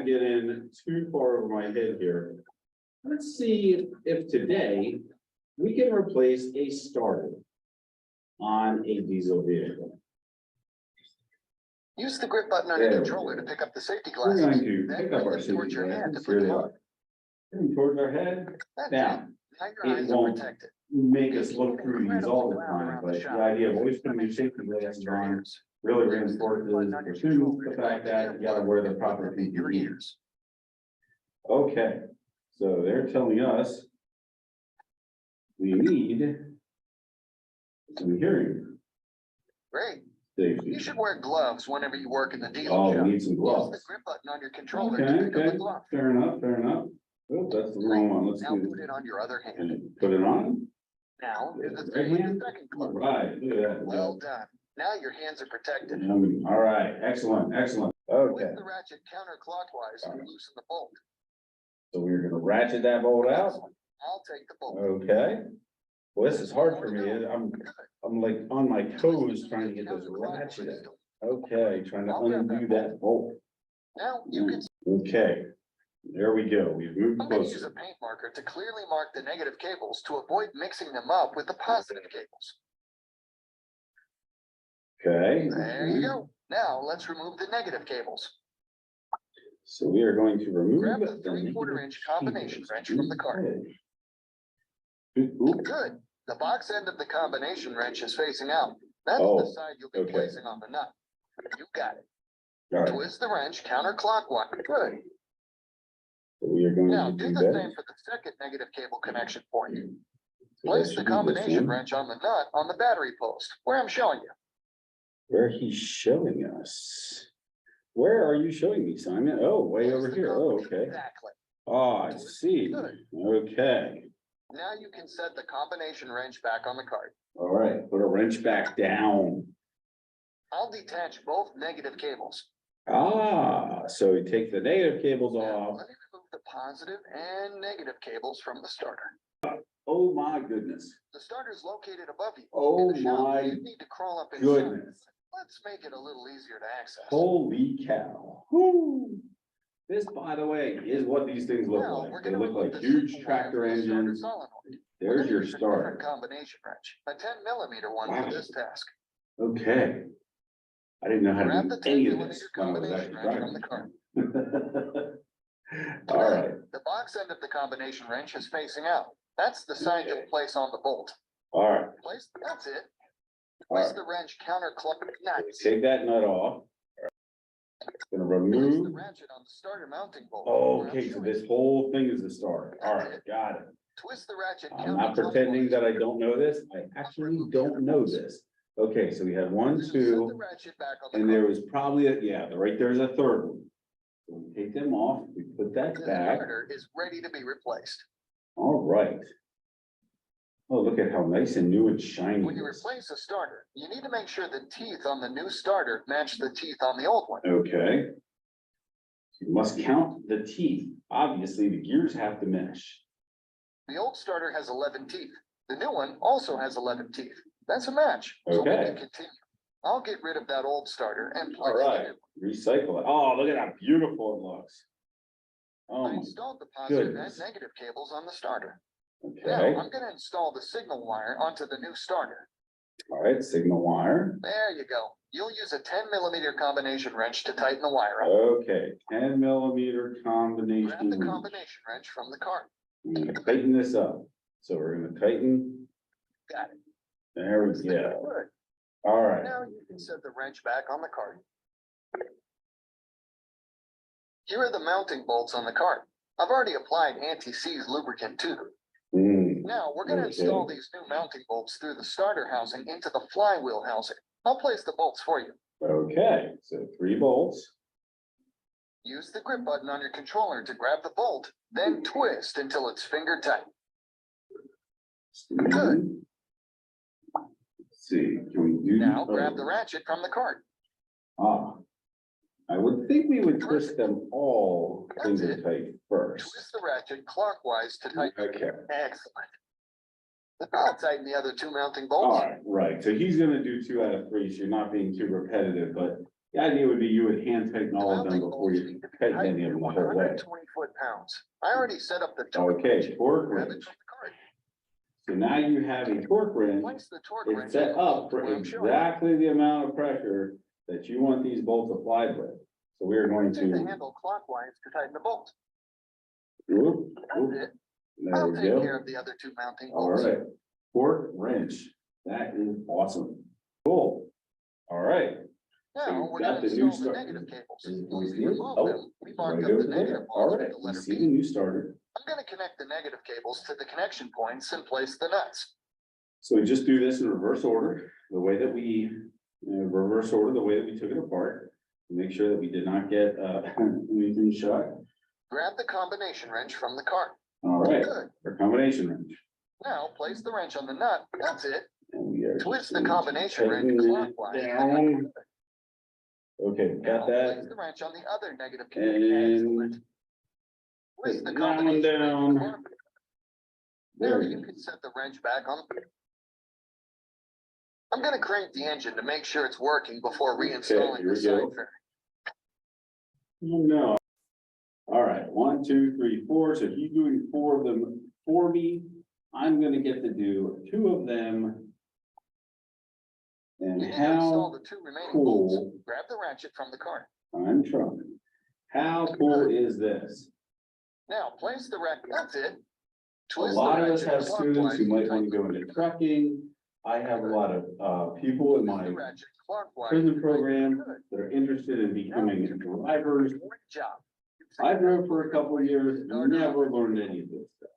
get in too far over my head here. Let's see if today we can replace a starter on a diesel vehicle. Use the grip button on your controller to pick up the safety We're glasses. going to Then pick up bring our them towards safety your hand to glasses. put Here they them on. are. Put them towards our head. That's Now, it. Now it your eyes are won't protected. make us look through these all the time, but the idea of always putting your safety glasses on really reinforces the fact that you gotta wear the proper your PPE. ears. Okay, so they're telling us we need some hearing Great. safety. You should wear gloves whenever you work in the diesel Oh, shop. we need some Use gloves. the grip button on your controller to Okay, pick up a okay, glove. fair enough, fair enough. Oh, that's the wrong one. Let's Now do put it on your other hand. and put it on. Now do the Right same with hand? the second All glove. right, look at that. Well done. Now your hands are protected. All right, excellent, excellent. With Okay, the ratchet counterclockwise to loosen the bolt. so we're gonna ratchet that bolt out. I'll take the bolt. Okay. Well, this is hard for me. Good. I'm like on my toes trying to get this ratchet out. Okay, trying to undo that bolt. Now you can. Okay, there we go. We've moved I'm going to use a closer. paint marker to clearly mark the negative cables to avoid mixing them up with the positive cables. Okay. There you go. Now let's remove the negative cables. So we are going to remove. Grab the the 3/4 inch combination cables. wrench from the cart. Okay. Oop, Good. The box end of the combination wrench is facing out. That's Oh, the side you'll be okay. placing on the nut. You got it. all right, Twist the wrench counterclockwise. Good. so we are going Now to do do the that. same for the second negative cable connection point. So that Place the should be this combination one. wrench on the nut on the battery post where I'm showing you. Where he's showing us. Where are you showing me, Simon? Oh, way Place over the here. Oh, combination- okay. Exactly. Oh, I see. Good. Okay, Now you can set the combination wrench back on the cart. all right, put a wrench back down. I'll detach both negative cables. Ah, so we take the negative cables Now, off. let me remove the positive and negative cables from the starter. Oh, my goodness. The starter is located above you. Oh, in the shop. my You need to crawl up inside. goodness. Let's make it a little easier to access. Holy cow. Whoo. This, by the way, is what these things look Now, we're like. They gonna look remove like the huge signal wire tractor from the starter engines. solenoid. We're There's gonna your use a different starter. combination wrench, a 10mm one Wow. for this task. Okay. I didn't know how to Grab do the 10 any of millimeter this when I was combination actually wrench from the driving. cart. All right, The box end of the combination wrench is facing out. That's the side you'll place on the bolt. all right. That's it. All Place right. the wrench counterclockwise. Nice. Take that nut off. Gonna Place the remove. ratchet on the starter mounting bolt. Okay, so this whole thing is the starter. All right, got it. Twist the ratchet. I'm not pretending that I don't know this. I actually don't know this. Okay, so we had one, Set the two, ratchet back on the and there cart. was probably, right there's a third one. So we take them off, we put that The back. starter is ready to be replaced. All right. Oh, look at how nice and new and shiny When it you is. replace a starter, you need to make sure the teeth on the new starter match the teeth on the old one. Okay. You must count the teeth. Obviously, the gears have to mesh. The old starter has 11 teeth. The new one also has 11 teeth. That's a match. So we Okay. can continue. I'll get rid of that old starter and All plug in the right, new. recycle it. Oh, look at how beautiful it looks. I Oh, my installed the positive and goodness. negative cables on the starter. okay. Now I'm gonna install the signal wire onto the new starter. All right, signal wire. There you go. You'll use a 10mm combination wrench to tighten the wire up. Okay, 10mm Grab combination. the wrench. combination wrench from the cart. I'm gonna tighten this up. So we're gonna tighten. Got it. There we Twist it go. good. All right. Now you can set the wrench back on the cart. Here are the mounting bolts on the cart. I've already applied anti-seize lubricant to them. Hmm, Now, we're gonna Okay. install these new mounting bolts through the starter housing into the flywheel housing. I'll place the bolts for you. okay, so 3 bolts. Use the grip button on your controller to grab the bolt, then twist until it's finger tight. Good. Let's see, can we do? Now grab the ratchet from the cart. Ah. I would think we would twist them all That's finger it. tight first. Twist the ratchet clockwise to tighten. Okay, Excellent. I'll tighten the other 2 mounting all bolts. right, right, so he's gonna do 2 out of 3, so you're not being too repetitive, but The idea would be you would hand tighten all of them Mounting before bolts you need to be tighten tightened any of to them the whole way. 120 foot-pounds. I already set up the torque wrench. Okay, torque Grab it wrench. from the cart. So now you have a torque wrench. Place the torque It's wrench set in the up bolt for where I'm showing. exactly the amount of pressure that you want these bolts applied with. So we are going Rotate the to, handle clockwise to tighten the bolt. whoop, That's whoop, it. there I'll we take care go. of the other two mounting All bolts. right, torque wrench. That is awesome. Cool. All right. Now, So we're got gonna the new install the start- negative cables. Is it When we here? remove Oh, them, we do mark I up go the there? negative All ones with right, the we letter see the B. new starter. I'm gonna connect the negative cables to the connection points and place the nuts. So we just do this in reverse order, the way that we, reverse order, the way that we took it apart. Make sure that we did not get, anything shut. Grab the combination wrench from the cart. All right, Good. our combination wrench. Now, place the wrench on the nut. That's it. And we are Twist the going to combination wrench tighten that clockwise. down. Okay, Now, got place that. the wrench on the other negative cable. And Place the put that one combination down. wrench clockwise. There Now we you go. can set the wrench back on. I'm gonna crank the engine to make sure it's working before reinstalling here the we go. side fairing. Oh, no. All right, 1, 2, 3, 4. So he's doing 4 of them for me. I'm gonna get to do 2 of them. And You need to install how the two remaining cool. bolts. Grab the ratchet from the cart. I'm trying. How cool is this? Now place the rack. That's it. A Twist the lot of us ratchet have students who clockwise might want to go into trucking. I have a lot of people in Twist my the ratchet clockwise. prison program Good. that are interested in becoming drivers. Great job. I drove for a couple of years, and never learned any of this stuff.